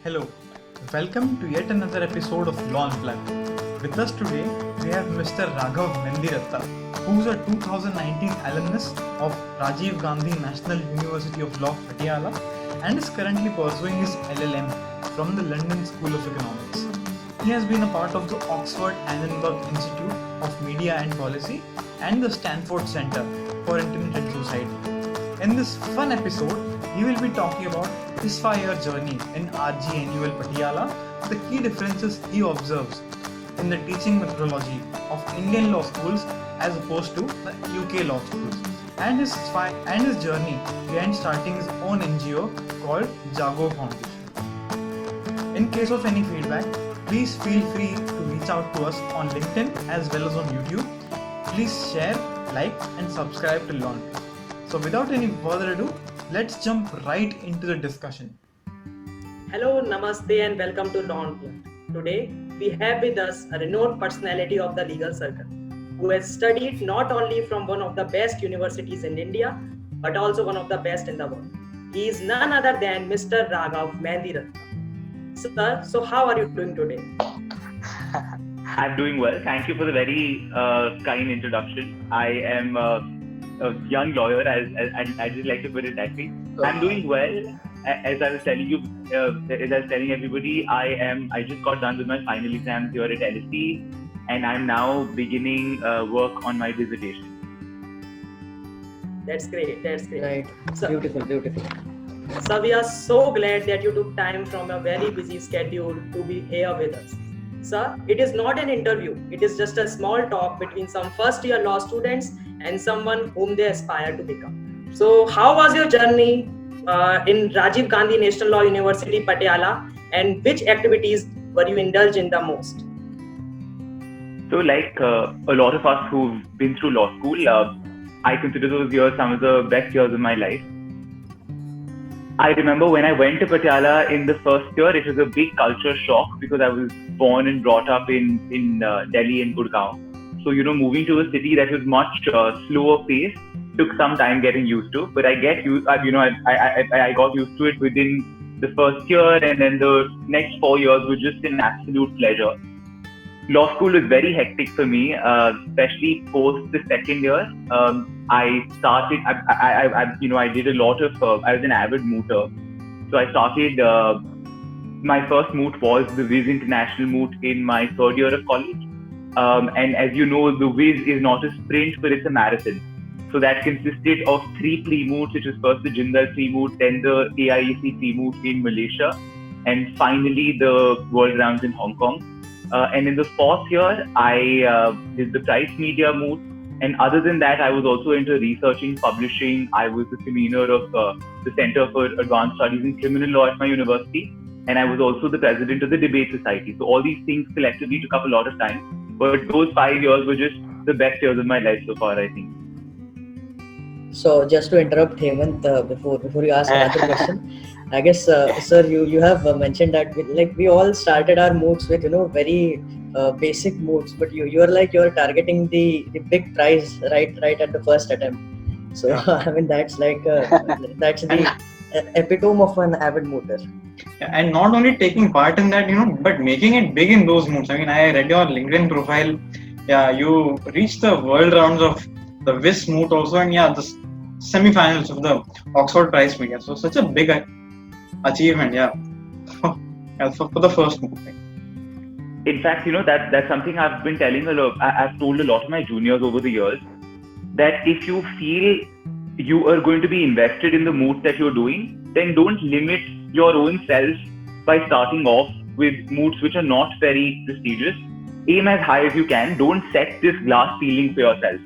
Hello, welcome to yet another episode of Law Unplugged. With us today, we have Mr. Raghav Mendiratta, who's a 2019 alumnus of Rajiv Gandhi National University of Law, Patiala, and is currently pursuing his LLM from the London School of Economics. He has been a part of the Oxford Annenberg Institute of Media and Policy and the Stanford Center for Internet and Society. In this fun episode, he will be talking about his 5-year journey in RGNUL Patiala, the key differences he observes in the teaching methodology of Indian law schools as opposed to the UK law schools, and his journey behind starting his own NGO called Jago Foundation. In case of any feedback, please feel free to reach out to us on LinkedIn as well as on YouTube. Please share, like, and subscribe to Law Unplugged. So without any further ado, let's jump right into the discussion. Hello, namaste, and welcome to Law Unplugged. Today, we have with us a renowned personality of the legal circle who has studied not only from one of the best universities in India, but also one of the best in the world. He is none other than Mr. Raghav Mendiratta. Sir, so how are you doing today? I'm doing well. Thank you for the very kind introduction. I am a young lawyer, I just like to put it that way. I'm doing well. As I was telling you, as I was telling everybody, I just got done with my final exams here at LSE, and I'm now beginning work on my dissertation. That's great. Right. So, Beautiful. So we are so glad that you took time from a very busy schedule to be here with us. Sir, it is not an interview. It is just a small talk between some first-year law students and someone whom they aspire to become. So how was your journey in Rajiv Gandhi National Law University, Patiala, and which activities were you indulged in the most? So, like a lot of us who've been through law school, I consider those years some of the best years of my life. I remember when I went to Patiala in the first year, it was a big culture shock because I was born and brought up in Delhi and Gurgaon. So, moving to a city that was much slower paced took some time getting used to. But I got used to it within the first year, and then the next 4 years were just an absolute pleasure. Law school was very hectic for me, especially post the second year. I started. I did a lot of. I was an avid mooter, so I started. My first moot was the Viz International Moot in my third year of college. And as you know, the Viz is not a sprint, but it's a marathon. So that consisted of 3 pre-moots, which was first the Jindal pre-moot, then the AIEC pre-moot in Malaysia, and finally the World Rounds in Hong Kong. And in the fourth year, I did the Price Media Moot. And other than that, I was also into researching, publishing. I was the convener of the Center for Advanced Studies in Criminal Law at my university. And I was also the president of the Debate Society. So all these things collectively took up a lot of time. But those 5 years were just the best years of my life so far, I think. So just to interrupt Hemant, before you ask another question, I guess, sir, you have mentioned that we all started our moods with very basic moods, but you're targeting the big prize right at the first attempt. So I mean that's that's the epitome of an avid mooter. And not only taking part in that, but making it big in those moods. I mean, I read your LinkedIn profile. Yeah, you reached the world rounds of the Viz moot also, and the semi-finals of the Oxford Prize Media. So such a big achievement, for the first moot. In fact, that's something I've been telling I've told a lot of my juniors over the years, that if you feel you are going to be invested in the moot that you're doing, then don't limit your own self by starting off with moots which are not very prestigious. Aim as high as you can. Don't set this glass ceiling for yourself.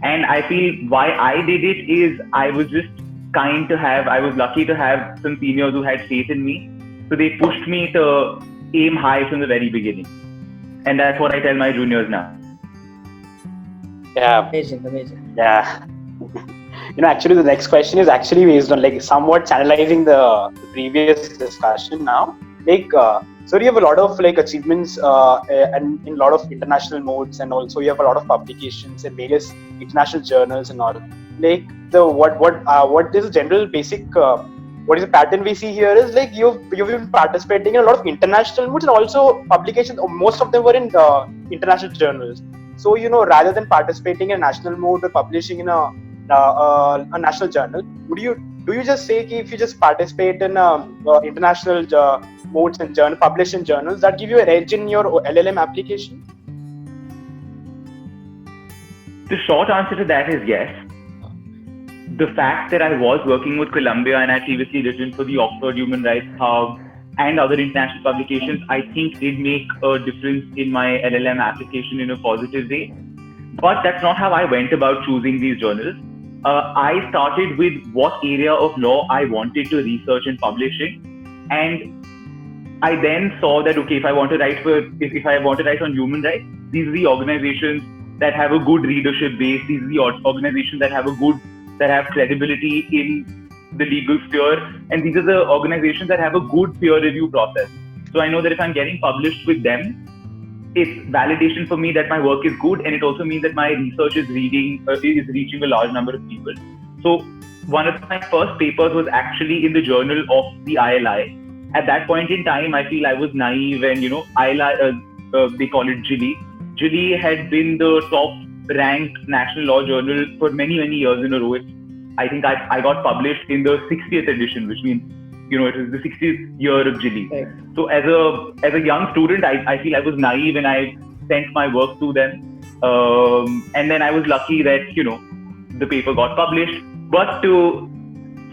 And I feel why I did it is I was just I was lucky to have some seniors who had faith in me. So they pushed me to aim high from the very beginning. And that's what I tell my juniors now. Yeah. Amazing. Yeah. Actually, the next question is actually based on somewhat channelizing the previous discussion now. So you have a lot of achievements and in a lot of international modes, and also you have a lot of publications in various international journals and all. What is the general basic what is the pattern we see here is like you've been participating in a lot of international moods and also publications. Most of them were in international journals. So rather than participating in a national mood or publishing in a national journal, do you just say if you just participate in international modes and publish in journals, that give you an edge in your LLM application? The short answer to that is yes. The fact that I was working with Columbia and I previously written for the Oxford Human Rights Hub and other international publications, I think did make a difference in my LLM application in a positive way. But that's not how I went about choosing these journals. I started with what area of law I wanted to research and publish in, and I then saw that if I want to write on human rights, these are the organizations that have a good readership base. These are the organizations that have credibility in the legal sphere, and these are the organizations that have a good peer review process. So I know that if I'm getting published with them, it's validation for me that my work is good, and it also means that my research is reaching a large number of people. So one of my first papers was actually in the journal of the ILI. At that point in time, I feel I was naive, and ILI, they call it GILI. GILI had been the top ranked national law journal for many years in a row. I think I got published in the 60th edition, which means it was the 60th year of GILI. Right. So as a young student, I feel I was naive and I sent my work to them, and then I was lucky that the paper got published. But to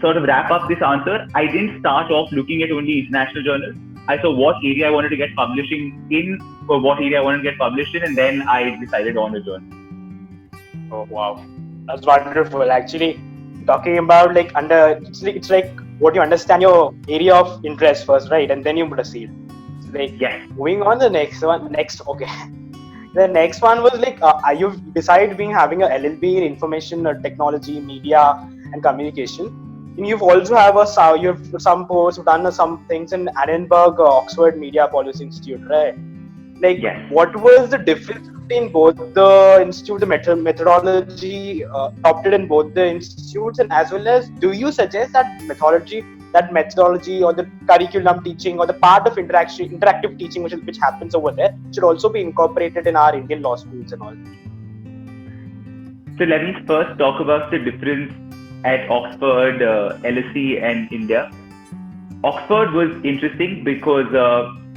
sort of wrap up this answer, I didn't start off looking at only international journals. I saw what area I wanted to get publishing in, or what area I wanted to get published in, and then I decided on a journal. Oh wow, that's wonderful. Actually, talking about it's like what you understand your area of interest first, right, and then you proceed. So moving on to the next one. Okay, the next one was you've decided having a LLB in information technology, media, and communication. And you've also you've some posts, done some things in Annenberg, Oxford Media Policy Institute, right? What was the difference between both the institute, the methodology adopted in both the institutes, and as well as do you suggest that methodology or the curriculum teaching or the part of interactive teaching which happens over there should also be incorporated in our Indian law schools and all? So let me first talk about the difference at Oxford, LSE and India. Oxford was interesting because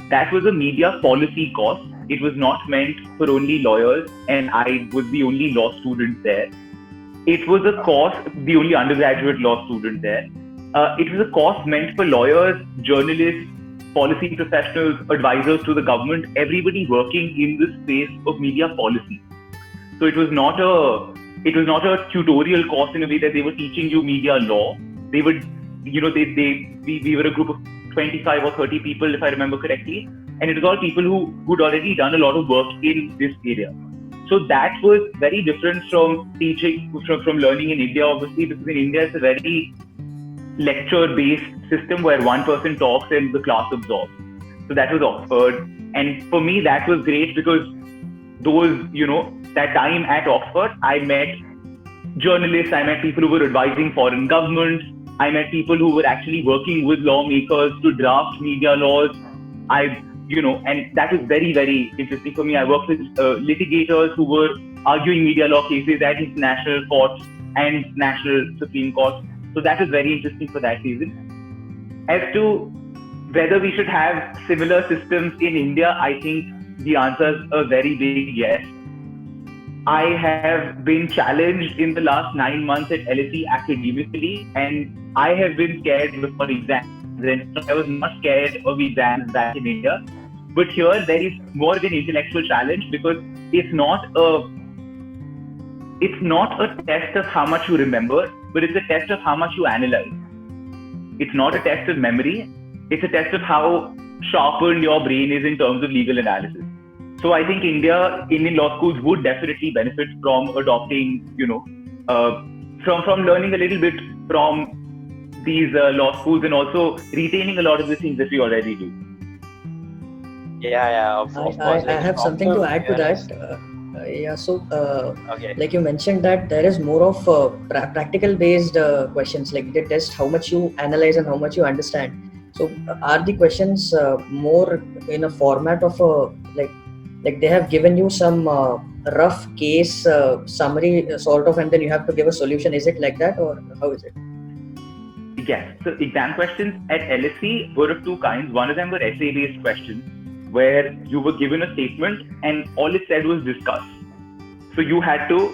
that was a media policy course. It was not meant for only lawyers, and I was the only law student there. It was a course, the only undergraduate law student there. It was a course meant for lawyers, journalists, policy professionals, advisors to the government, everybody working in the space of media policy. So it was not a tutorial course in a way that they were teaching you media law. They would, we were a group of 25 or 30 people, if I remember correctly, and it was all people who'd already done a lot of work in this area. So that was very different from teaching, from learning in India, obviously, because in India it's a very lecture-based system where one person talks and the class absorbs. So that was Oxford, and for me that was great because that time at Oxford, I met journalists, I met people who were advising foreign governments, I met people who were actually working with lawmakers to draft media laws. And that was very, very interesting for me. I worked with litigators who were arguing media law cases at international courts and national Supreme Court. So that was very interesting for that reason. As to whether we should have similar systems in India, I think the answer is a very big yes. I have been challenged in the last 9 months at LSE academically, and I have been scared for exams. I was not scared of exams back in India, but here there is more of an intellectual challenge because it's not a test of how much you remember, but it's a test of how much you analyze. It's not a test of memory. It's a test of how sharpened your brain is in terms of legal analysis. So I think Indian law schools would definitely benefit from adopting, from learning a little bit from these law schools and also retaining a lot of the things that we already do. Of course. I have something to add to that. Yeah, so Okay. like you mentioned that there is more of practical based questions, like they test how much you analyze and how much you understand. So are the questions more in a format of a like they have given you some rough case summary sort of, and then you have to give a solution? Is it like that, or how is it? Yes. So exam questions at LSE were of two kinds. One of them were essay-based questions, where you were given a statement and all it said was discuss. So you had to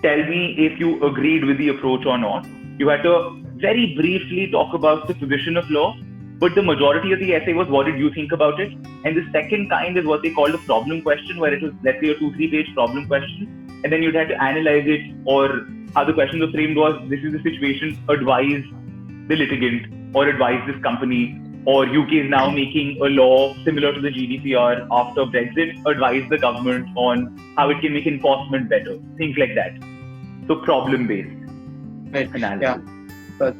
tell me if you agreed with the approach or not. You had to very briefly talk about the position of law, but the majority of the essay was what did you think about it? And the second kind is what they called a problem question, where it was, let's say, a 2-3 page problem question, and then you'd have to analyze it, or how the question was framed was, this is the situation, advise the litigant or advise this company, or UK is now making a law similar to the GDPR after Brexit, advise the government on how it can make enforcement better, things like that. So problem-based Right. analysis. Yeah. But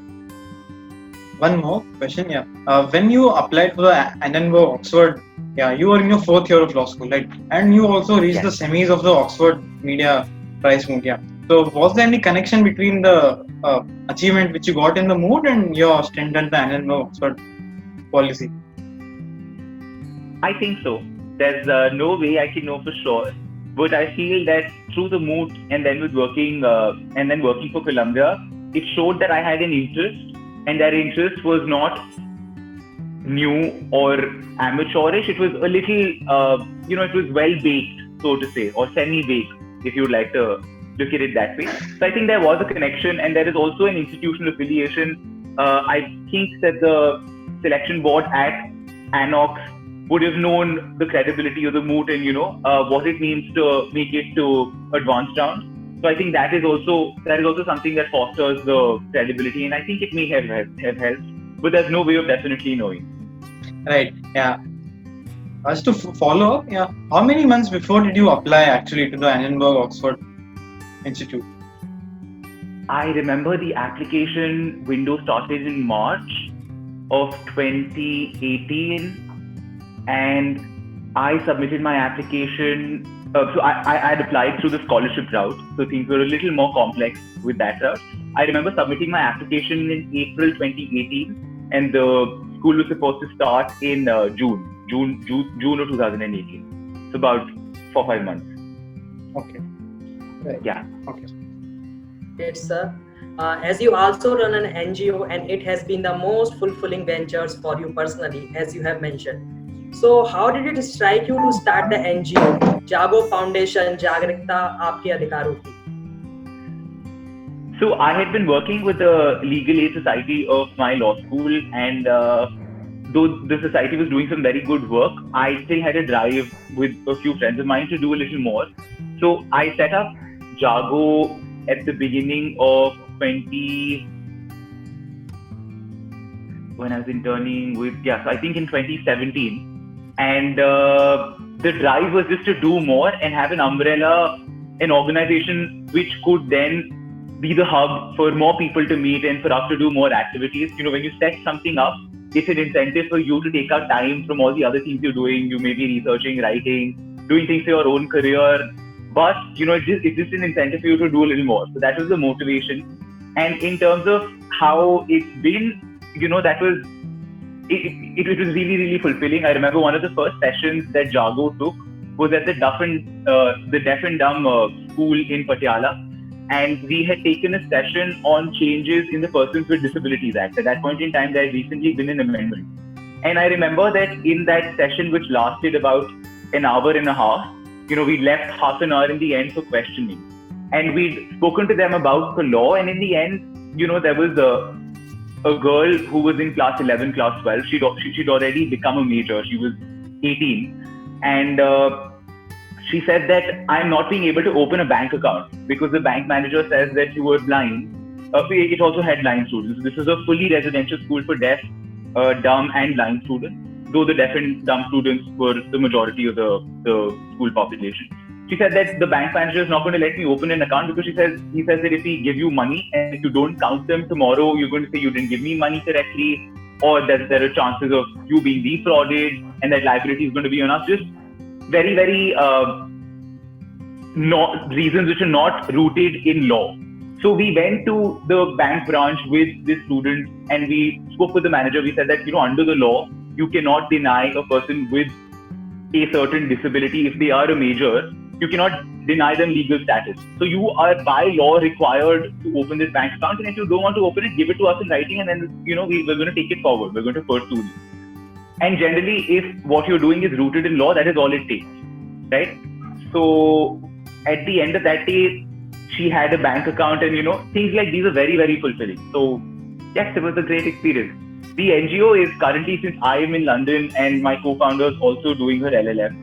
one more question. Yeah. When you applied for the Annenberg Oxford, yeah, you were in your 4th year of law school, right? And you also reached the semis of the Oxford Media Prize Moot. Yeah. So was there any connection between the achievement which you got in the Moot and your stint at the Annenberg Oxford policy? I think so. There's no way I can know for sure, but I feel that through the Moot and then with working for Columbia, it showed that I had an interest, and that interest was not new or amateurish. It was a little, it was well baked, so to say, or semi-baked, if you'd like to look at it that way. So I think there was a connection, and there is also an institutional affiliation. I think that the selection board at Anox would have known the credibility of the Moot and what it means to make it to advanced round. So I think that is also something that fosters the credibility, and I think it may have helped, but there's no way of definitely knowing. Right. Yeah. As to follow up, yeah, how many months before did you apply actually to the Annenberg Oxford Institute? I remember the application window started in March of 2018, and I submitted my application. So I had applied through the scholarship route, so things were a little more complex with that route. I remember submitting my application in April 2018, and the school was supposed to start in June of 2018. So about 4-5 months. Okay. Right. Yeah. Okay. Great, sir. As you also run an NGO, and it has been the most fulfilling ventures for you personally, as you have mentioned. So how did it strike you to start the NGO, Jago Foundation, Jagrikta Aapke Adhikaron Ki? So I had been working with the Legal Aid Society of my law school, and though the society was doing some very good work, I still had a drive with a few friends of mine to do a little more. So I set up Jago at the beginning of when I was interning with, so I think in 2017. And the drive was just to do more and have an umbrella, an organization which could then be the hub for more people to meet and for us to do more activities. When you set something up, it's an incentive for you to take out time from all the other things you're doing. You may be researching, writing, doing things for your own career, but it's just an incentive for you to do a little more. So that was the motivation. And in terms of how it's been, that was it was really, really fulfilling. I remember one of the first sessions that Jago took was at the Deaf and Dumb school in Patiala, and we had taken a session on changes in the Persons with Disabilities Act. At that point in time, there had recently been an amendment, and I remember that in that session, which lasted about an hour and a half, we left half an hour in the end for questioning, and we'd spoken to them about the law, and in the end, there was a girl who was in class 11, class 12. She'd already become a major. She was 18. And she said that I'm not being able to open a bank account because the bank manager says that you were blind. It also had blind students. This is a fully residential school for deaf, dumb and blind students, though the deaf and dumb students were the majority of the school population. She said that the bank manager is not going to let me open an account because he says that if we give you money and if you don't count them tomorrow, you're going to say you didn't give me money correctly, or that there are chances of you being defrauded and that liability is going to be on us. Just very, very reasons which are not rooted in law. So we went to the bank branch with this student and we spoke with the manager. We said that, under the law, you cannot deny a person with a certain disability, if they are a major, you cannot deny them legal status. So you are by law required to open this bank account, and if you don't want to open it, give it to us in writing, and then we're going to take it forward. We're going to pursue you. And generally, if what you're doing is rooted in law, that is all it takes, right? So at the end of that day, she had a bank account, and things like these are very, very fulfilling. So yes, it was a great experience. The NGO is currently, since I am in London and my co-founder is also doing her LLM,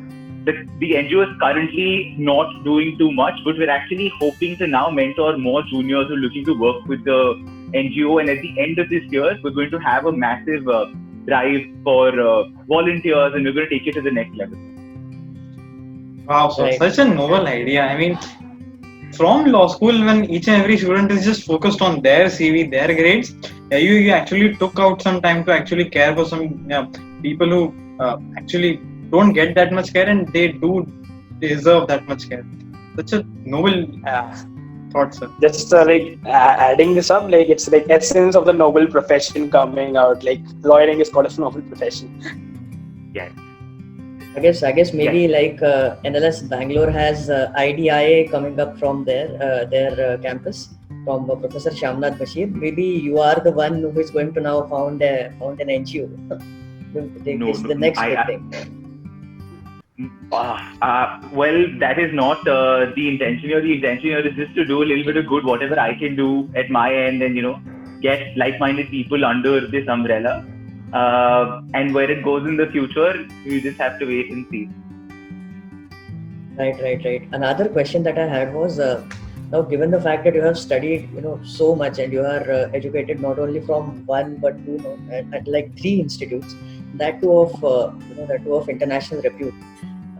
the NGO is currently not doing too much, but we're actually hoping to now mentor more juniors who are looking to work with the NGO. And at the end of this year, we're going to have a massive drive for volunteers, and we're going to take it to the next level. Wow, so such a noble idea. I mean, from law school, when each and every student is just focused on their CV, their grades, you actually took out some time to actually care for some people who actually don't get that much care, and they do deserve that much care. Such a noble thought, sir. Just adding this up, it's like essence of the noble profession coming out. Like lawyering is called a noble profession. Yes. I guess maybe NLS Bangalore has IDIA coming up from their campus from Professor Shyamnath Bashir. Maybe you are the one who is going to now found an NGO. It's the next big thing. Well, that is not the intention here. The intention here is just to do a little bit of good, whatever I can do at my end, and get like-minded people under this umbrella. And where it goes in the future, we just have to wait and see. Right. Another question that I had was, now given the fact that you have studied, so much, and you are educated not only from one but two, at like 3 institutes, that too of international repute.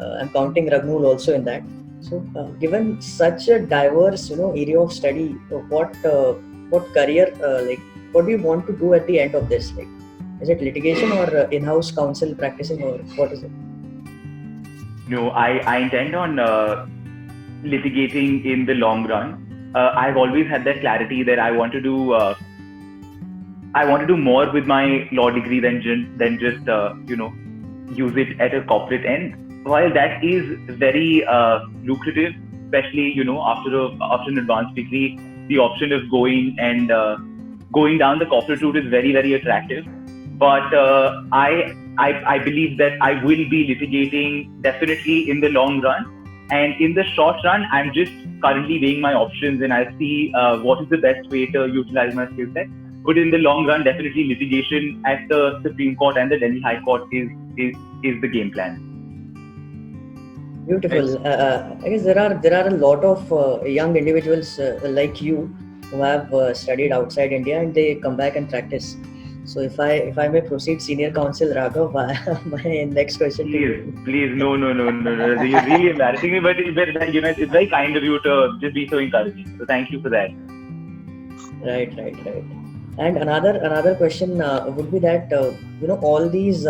I'm counting Ragnul also in that. So, given such a diverse, area of study, what career, what do you want to do at the end of this? Is it litigation or in-house counsel practicing, or what is it? No, I intend on litigating in the long run. I've always had that clarity that I want to do more with my law degree than just use it at a corporate end. While that is very lucrative, especially after an advanced degree, the option of going down the corporate route is very, very attractive. But I believe that I will be litigating definitely in the long run. And in the short run, I'm just currently weighing my options, and I'll see what is the best way to utilize my skill set. But in the long run, definitely litigation at the Supreme Court and the Delhi High Court is the game plan. Beautiful. I guess there are a lot of young individuals like you who have studied outside India, and they come back and practice. So if I may proceed, Senior Counsel Raghav, my next question to you. Please, no. You're really embarrassing me, but it's very kind of you to just be so encouraging. So thank you for that. Right. And another question would be that all these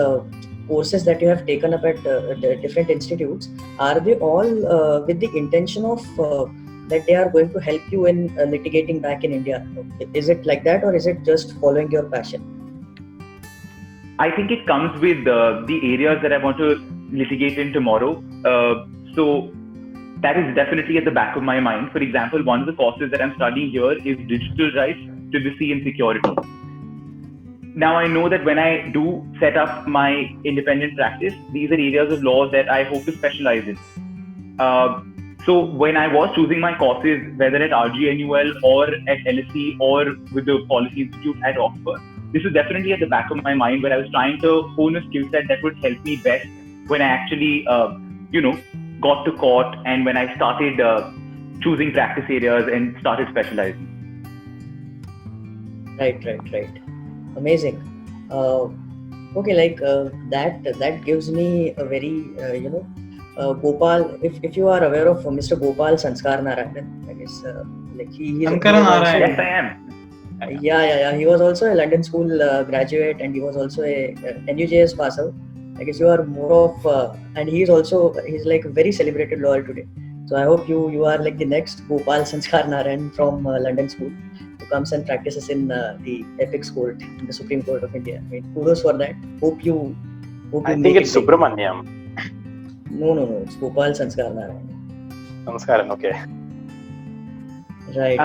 courses that you have taken up at the different institutes, are they all with the intention of that they are going to help you in litigating back in India? Is it like that, or is it just following your passion? I think it comes with the areas that I want to litigate in tomorrow. So that is definitely at the back of my mind. For example, one of the courses that I'm studying here is digital rights, privacy and security. Now I know that when I do set up my independent practice, these are areas of law that I hope to specialize in. So when I was choosing my courses, whether at RGNUL or at LSE or with the Policy Institute at Oxford, this was definitely at the back of my mind where I was trying to hone a skill set that would help me best when I actually, got to court and when I started choosing practice areas and started specializing. Right. Amazing. Okay, that gives me a very, Gopal, if you are aware of Mr. Gopal Sanskar Narayan, I guess, he is... Yes, I am. Yeah. He was also a London School graduate, and he was also a NUJS pass out. I guess you are more of, and he's like a very celebrated lawyer today. So I hope you are like the next Gopal Sanskar Narayan from London School, who comes and practices in the Apex Court in the Supreme Court of India. I mean, kudos for that. Hope you I make think it's it big. Subramaniam. No, it's Gopal Sanskar Narayan. Namaskaram, okay. Right.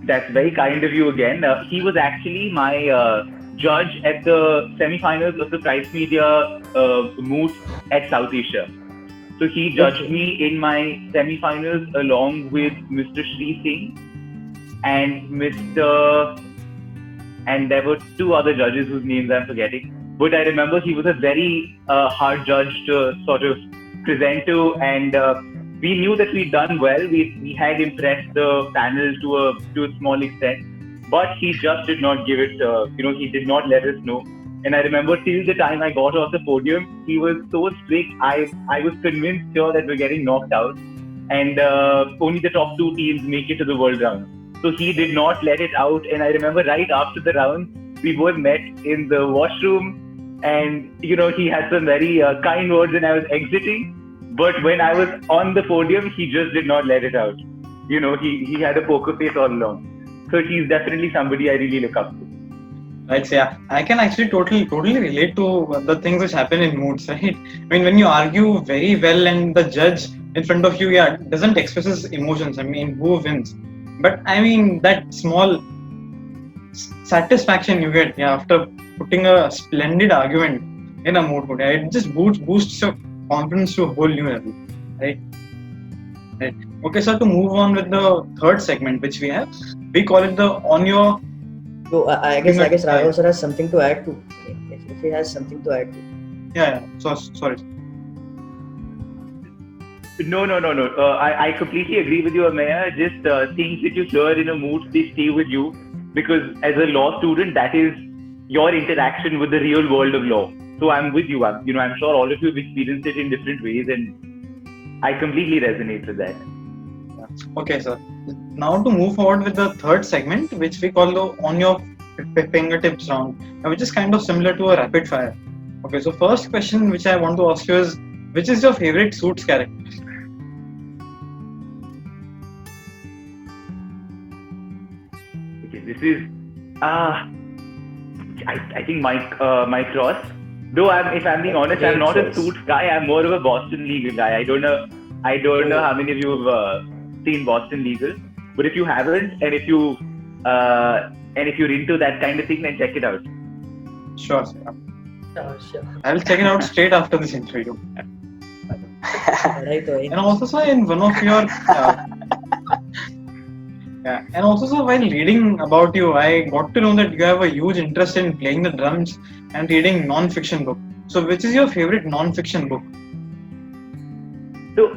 That's very kind of you again. He was actually my judge at the semi-finals of the Price Media moot at South Asia. So he judged me in my semi-finals along with Mr. Sri Singh and there were two other judges whose names I'm forgetting. But I remember he was a very hard judge to sort of present to, and we knew that we'd done well. We had impressed the panel to a small extent, but he just did not give it. He did not let us know. And I remember till the time I got off the podium, he was so strict. I was convinced sure that we're getting knocked out, and only the top two teams make it to the world round. So he did not let it out. And I remember right after the round, we both met in the washroom, and he had some very kind words, and I was exiting. But when I was on the podium, he just did not let it out. He had a poker face all along. So he's definitely somebody I really look up to. Right, so yeah, I can actually totally relate to the things which happen in moods, right? I mean, when you argue very well and the judge in front of you, doesn't express his emotions. I mean, who wins? But I mean, that small satisfaction you get after putting a splendid argument in a mood, it just boosts your confidence to a whole new level, right? Okay, so to move on with the third segment, which we have, we call it the on your. So I guess Raghav sir has something to add to. If he has something to add to. Yeah. So sorry. No. I completely agree with you, Ameya. Just things that you hear in a mood, they stay with you, because as a law student, that is your interaction with the real world of law. So I'm with you. I'm sure all of you have experienced it in different ways, and I completely resonate with that. Okay, sir. Now to move forward with the third segment, which we call the on your fingertips round, which is kind of similar to a rapid fire. Okay, so first question which I want to ask you is, which is your favorite Suits character? Okay, this is I think Mike Ross. Though if I'm being honest, I'm not a Suits guy. I'm more of a Boston Legal guy. I don't know how many of you have seen Boston Legal, but if you haven't, and if you're into that kind of thing, then check it out. Sure, sir. Sure. I'll check it out straight after this interview. And also, sir, in one of your and also, sir, while reading about you, I got to know that you have a huge interest in playing the drums and reading non-fiction book. So, which is your favorite non-fiction book? So,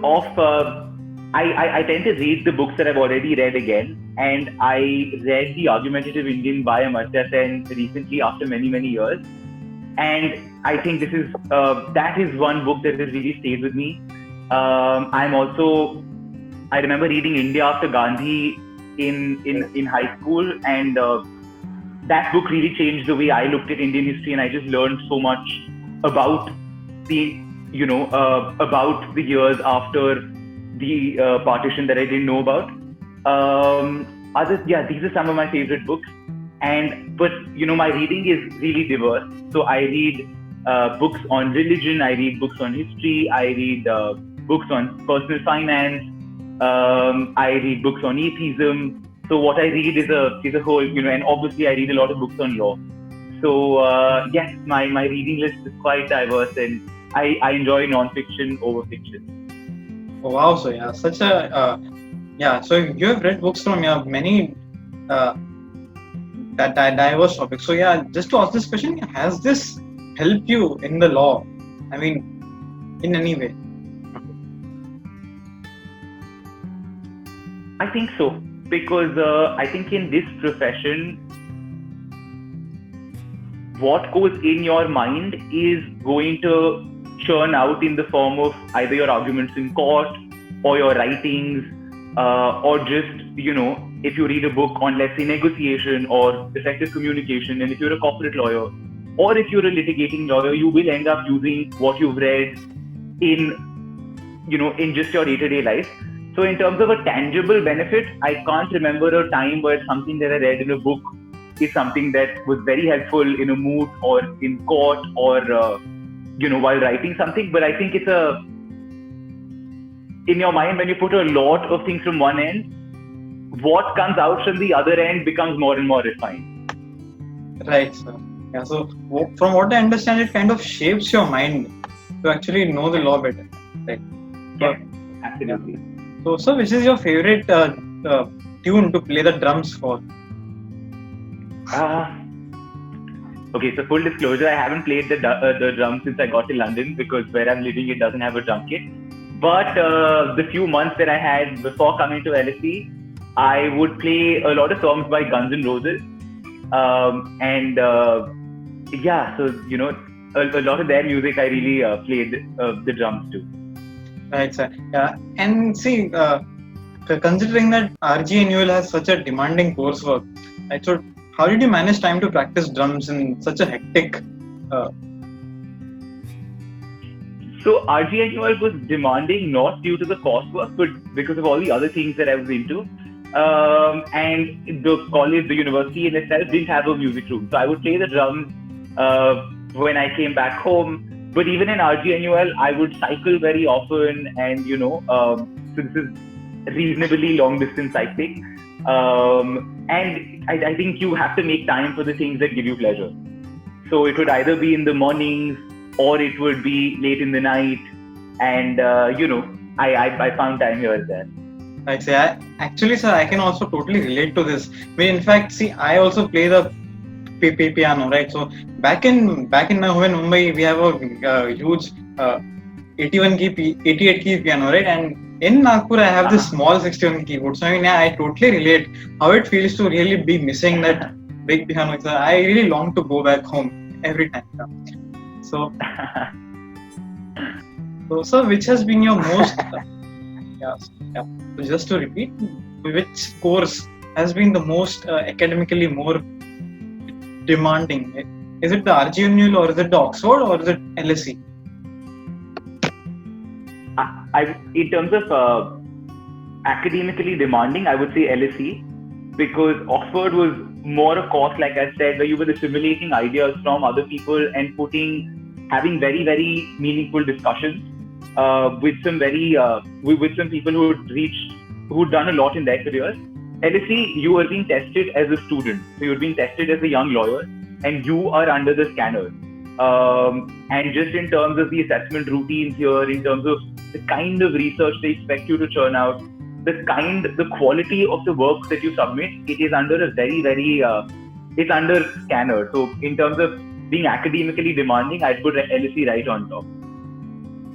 I tend to read the books that I've already read again, and I read The Argumentative Indian by Amartya Sen recently after many years, and I think that is one book that has really stayed with me. I remember reading India After Gandhi in high school, and that book really changed the way I looked at Indian history, and I just learned so much about the years after the partition that I didn't know about. These are some of my favorite books, but my reading is really diverse. So I read books on religion, I read books on history, I read books on personal finance, I read books on atheism. So what I read is a whole, and obviously I read a lot of books on law. So yes, my reading list is quite diverse, and I enjoy non-fiction over fiction. Oh, wow, so yeah, such a so you have read books from many diverse topics. So yeah, just to ask this question, has this helped you in the law? I mean, in any way? I think so, because I think in this profession, what goes in your mind is going to churn out in the form of either your arguments in court or your writings, or just, if you read a book on, let's say, negotiation or effective communication, and if you're a corporate lawyer or if you're a litigating lawyer, you will end up using what you've read in just your day-to-day life. So in terms of a tangible benefit, I can't remember a time where something that I read in a book is something that was very helpful in a mood or in court or while writing something. But I think it's in your mind, when you put a lot of things from one end, what comes out from the other end becomes more and more refined. Right, sir. Yeah, so from what I understand, it kind of shapes your mind to actually know the law better. Right? Yeah, absolutely. Yeah. So, sir, which is your favorite tune to play the drums for? Okay, so full disclosure, I haven't played the drums since I got to London because where I'm living, it doesn't have a drum kit. But the few months that I had before coming to LSE, I would play a lot of songs by Guns N' Roses. So, a lot of their music I really played the drums to. Right, sir. Yeah, and see, considering that RGNUL has such a demanding coursework, right, so how did you manage time to practice drums in such a hectic? So RGNUL was demanding not due to the coursework, but because of all the other things that I was into. And the college, the university in itself didn't have a music room. So I would play the drums when I came back home. But even in RGNUL, I would cycle very often, and so this is reasonably long distance cycling. And I think you have to make time for the things that give you pleasure. So it would either be in the mornings or it would be late in the night, and I found time here and there. Right, sir. Actually, sir, I can also totally relate to this. In fact, see, I also play the piano, right? So back in Mumbai, we have a huge 88 key piano, right? And in Nagpur, I have this small 61 keyboard. So I totally relate how it feels to really be missing that big piano. So I really long to go back home every time. So sir, which has been your most So just to repeat, which course has been the most academically more demanding? Is it the RGNUL or is it the Oxford or is it LSE? In terms of academically demanding, I would say LSE, because Oxford was more a course, like I said, where you were assimilating ideas from other people and having very, very meaningful discussions with some people who'd done a lot in their careers. LSE, you were being tested as a student, so you were being tested as a young lawyer, and you are under the scanner. And just in terms of the assessment routines here, in terms of the kind of research they expect you to churn out, the quality of the work that you submit, it is under a very, very, it's under scanner. So in terms of being academically demanding, I'd put LSE right on top.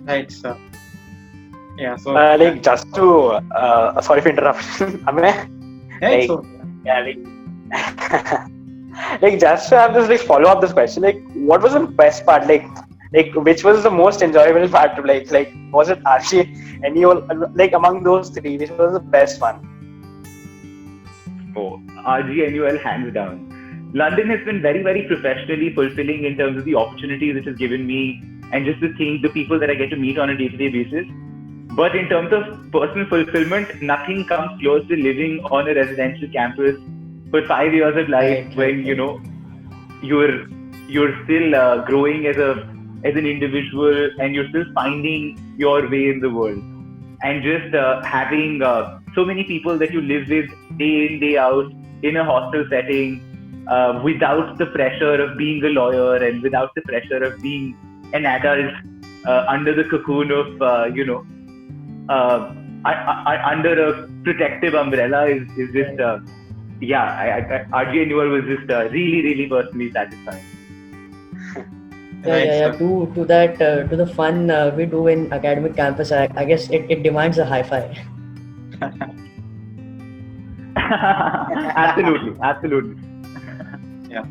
Right, sir. Yeah, so just to sorry for interruption. Just to have this follow up this question, what was the best part? Which was the most enjoyable part? Was it RGNUL? Among those three, which was the best one? Oh, RGNUL hands down. London has been very, very professionally fulfilling in terms of the opportunities it has given me and just the people that I get to meet on a day-to-day basis. But in terms of personal fulfillment, nothing comes close to living on a residential campus for 5 years of life, when you're still growing as an individual, and you're still finding your way in the world, and just having so many people that you live with day in, day out in a hostel setting, without the pressure of being a lawyer and without the pressure of being an adult under the cocoon of under a protective umbrella is just RGNUL was just really, really personally satisfying. To the fun we do in academic campus, I guess it demands a high five. Absolutely. Yeah.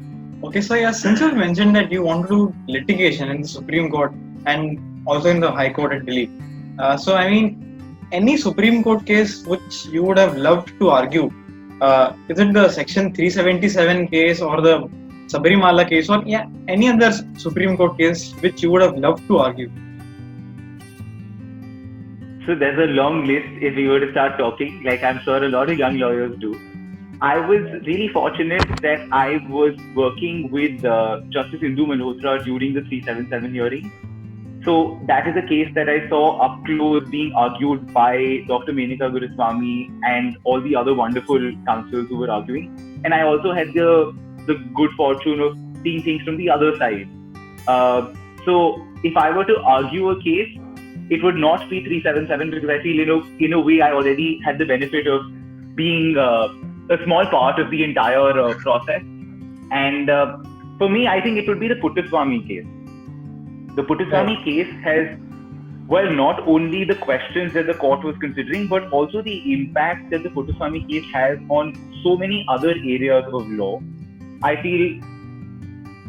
Okay, so since you mentioned that you want to do litigation in the Supreme Court and also in the High Court at Delhi, any Supreme Court case which you would have loved to argue, is it the Section 377 case or the Sabarimala case, or any other Supreme Court case which you would have loved to argue? So there's a long list if we were to start talking, like I'm sure a lot of young lawyers do. I was really fortunate that I was working with Justice Indu Malhotra during the 377 hearing. So that is a case that I saw up close being argued by Dr. Menaka Guruswamy and all the other wonderful counsels who were arguing. And I also had the good fortune of seeing things from the other side. So if I were to argue a case, it would not be 377 because I feel in a way I already had the benefit of being a small part of the entire process. And for me, I think it would be the Puttaswamy case. The Puttaswamy case has, well, not only the questions that the court was considering, but also the impact that the Puttaswamy case has on so many other areas of law. I feel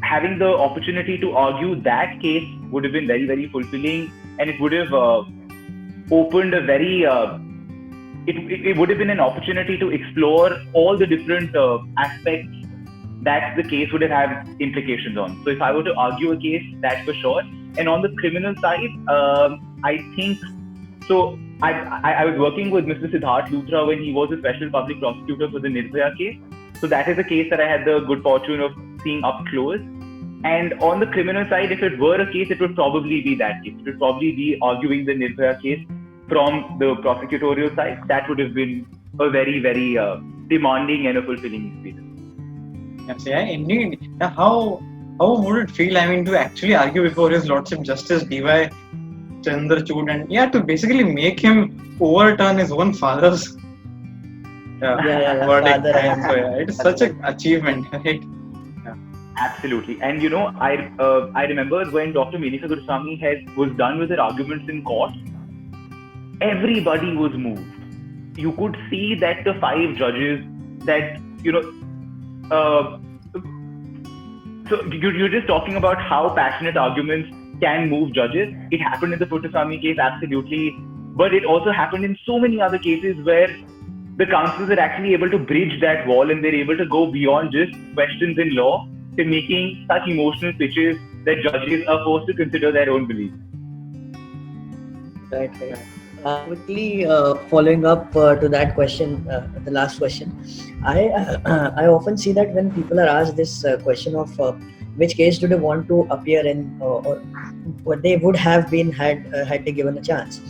having the opportunity to argue that case would have been very, very fulfilling, and it would have opened a very it would have been an opportunity to explore all the different aspects that the case would have had implications on. So if I were to argue a case, that's for sure. And on the criminal side, I think so. I was working with Mr. Siddharth Luthra when he was a special public prosecutor for the Nirbhaya case. So that is a case that I had the good fortune of seeing up close. And on the criminal side, if it were a case, it would probably be that case. It would probably be arguing the Nirbhaya case from the prosecutorial side. That would have been a very, very demanding and a fulfilling experience. Yes, yeah, indeed. Yeah, how would it feel, I mean, to actually argue before His Lordship Justice D.Y. Chandrachud and to basically make him overturn his own father's verdict. So it is such an achievement, right? Absolutely. And I remember when Dr. Menaka Guruswamy was done with her arguments in court, everybody was moved. You could see that the 5 judges that, so you're just talking about how passionate arguments can move judges. It happened in the Puttaswamy case, absolutely. But it also happened in so many other cases where the counsels are actually able to bridge that wall and they're able to go beyond just questions in law to making such emotional pitches that judges are forced to consider their own beliefs. Right. Quickly following up to that question, the last question, I often see that when people are asked this question of which case do they want to appear in, or what they would have been had they given a chance,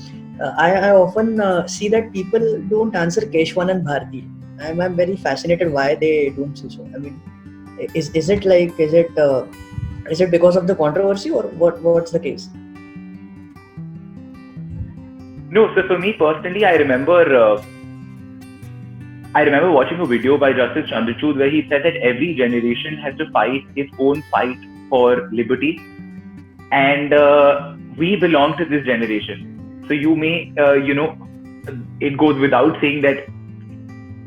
I often see that people don't answer Keshwan and Bharti. I'm very fascinated why they don't do so. I mean, is it because of the controversy, or what's the case? No, so for me personally, I remember watching a video by Justice Chandrachud where he said that every generation has to fight its own fight for liberty, and we belong to this generation. So you may, it goes without saying that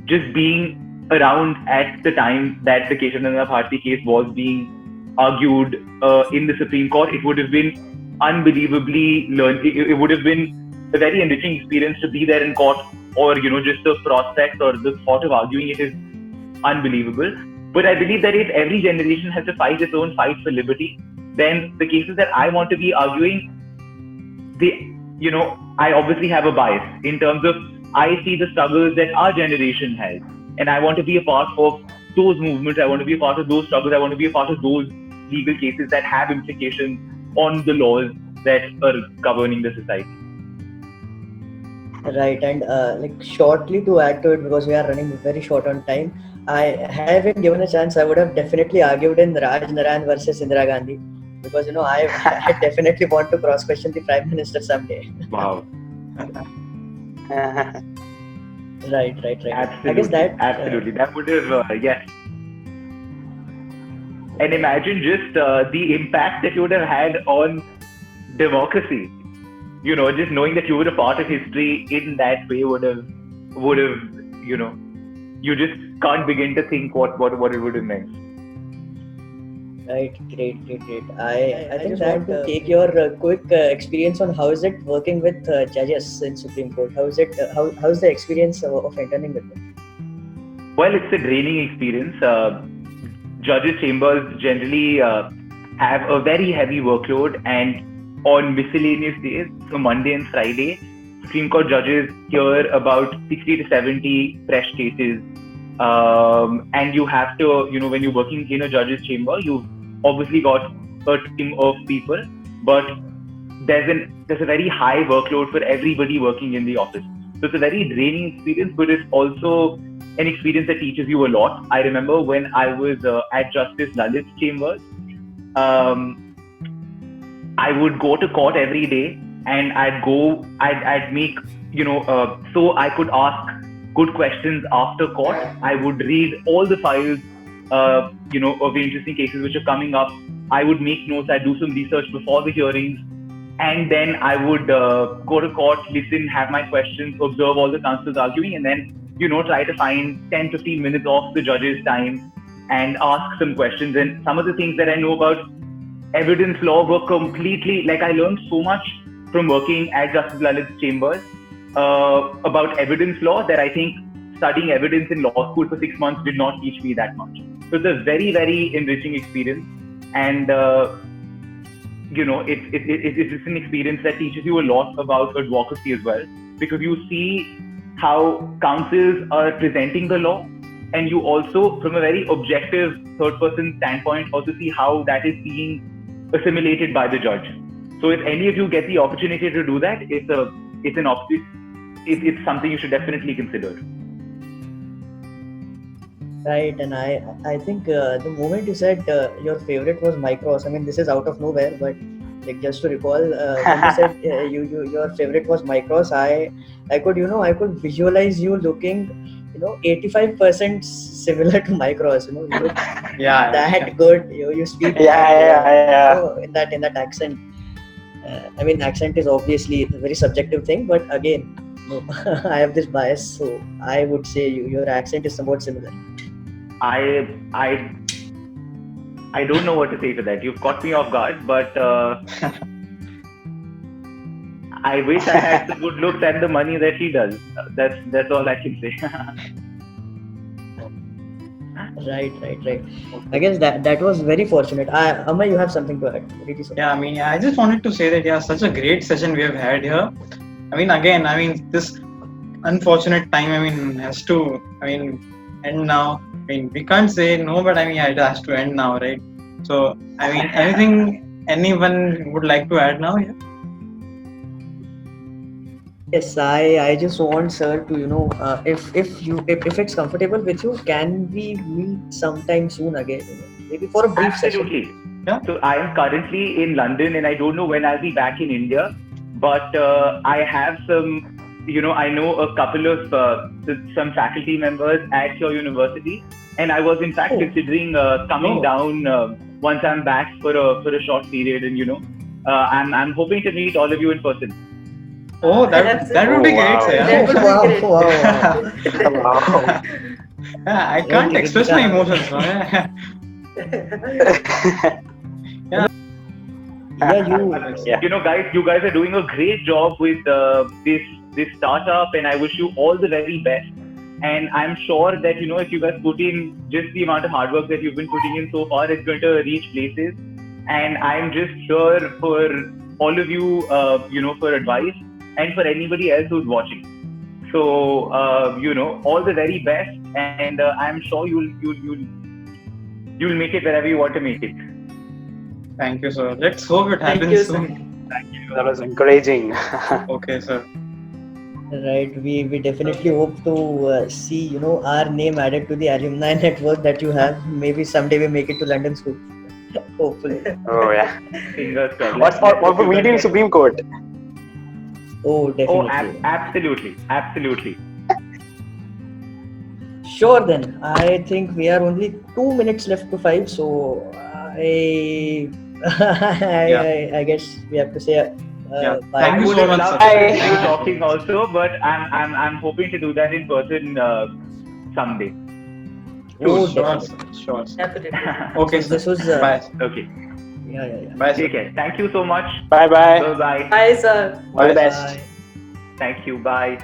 just being around at the time that the Keshav Bharti case was being argued in the Supreme Court, it would have been unbelievably it would have been a very enriching experience to be there in court, or just the prospect or the thought of arguing it is unbelievable. But I believe that if every generation has to fight its own fight for liberty, then the cases that I want to be arguing, I obviously have a bias in terms of I see the struggles that our generation has, and I want to be a part of those movements. I want to be a part of those struggles. I want to be a part of those legal cases that have implications on the laws that are governing the society. Right, and shortly to add to it, because we are running very short on time, I haven't given a chance. I would have definitely argued in Raj Narayan versus Indira Gandhi, because I definitely want to cross question the Prime Minister someday. Wow. Right. Absolutely. I guess absolutely. That would have yes. And imagine just the impact that you would have had on democracy. Just knowing that you were a part of history in that way would have, you just can't begin to think what it would have meant. Right, great. I think I want to take your quick experience on how is it working with judges in Supreme Court. How is it? How's the experience of interning with them? Well, it's a draining experience. Judges' chambers generally have a very heavy workload, and on miscellaneous days, so Monday and Friday, Supreme Court judges hear about 60 to 70 fresh cases, and you have to, when you're working in a judge's chamber, you've obviously got a team of people, but there's a very high workload for everybody working in the office. So it's a very draining experience, but it's also an experience that teaches you a lot. I remember when I was at Justice Lalit's chambers, I would go to court every day, and I'd make, so I could ask good questions after court. I would read all the files, of the interesting cases which are coming up. I would make notes, I'd do some research before the hearings, and then I would go to court, listen, have my questions, observe all the counsels arguing, and then, try to find 10-15 minutes off the judge's time and ask some questions. And some of the things that I know about evidence law were completely, I learned so much from working at Justice Lalit's chambers about evidence law that I think studying evidence in law school for 6 months did not teach me that much. So it's a very, very enriching experience. And, it's an experience that teaches you a lot about advocacy as well, because you see how counsels are presenting the law, and you also, from a very objective third-person standpoint, also see how that is being assimilated by the judge. So if any of you get the opportunity to do that, it's something you should definitely consider. Right, and I think the moment you said your favorite was Micros, I mean, this is out of nowhere, but just to recall, when you said your favorite was Micros, I could visualize you looking, 85% similar to Micros. You look that good. You speak in that accent. I mean, accent is obviously a very subjective thing, but again, I have this bias, so I would say your accent is somewhat similar. I don't know what to say to that. You've caught me off guard, but I wish I had the good looks and the money that he does. That's all I can say. Right. I guess that was very fortunate. Amay, you have something to add? Yeah, I mean, I just wanted to say that such a great session we have had here. I mean, again, this unfortunate time, has to, end now. We can't say no, but it has to end now, right? So, anything anyone would like to add now? Yeah. Yes, I just want sir to if it's comfortable with you, can we meet sometime soon again? Maybe for a brief Absolutely. session. Yeah. So I am currently in London, and I don't know when I'll be back in India, but I have some. I know a couple of some faculty members at your university, and I was in fact considering coming down once I'm back for a short period, and I'm hoping to meet all of you in person. Oh, that would be great, sir. That would be great. Wow. Yeah, I can't express my emotions. Guys, you guys are doing a great job with this startup, and I wish you all the very best. And I'm sure that if you guys put in just the amount of hard work that you've been putting in so far, it's going to reach places. And I'm just here for all of you, for advice, and for anybody else who's watching. So all the very best, and I'm sure you'll make it wherever you want to make it. Thank you, sir. Let's hope it happens soon. Thank you. That was encouraging. Okay, sir. Right, we definitely hope to see our name added to the alumni network that you have. Maybe someday we make it to London School. Hopefully. Oh yeah. Fingers crossed. What for meeting Supreme Court? Oh, definitely. Absolutely. Sure then. I think we are only 2 minutes left to 5, so I guess we have to say bye. Thank you so much, sir. I'm talking also, but I'm hoping to do that in person someday. Oh, Sure. Definitely. Okay, So sir. this was Bye. Okay. Yeah. Bye, sir. Take care. Thank you so much. Bye bye. Bye. Bye, sir. All the best. Bye. Thank you. Bye.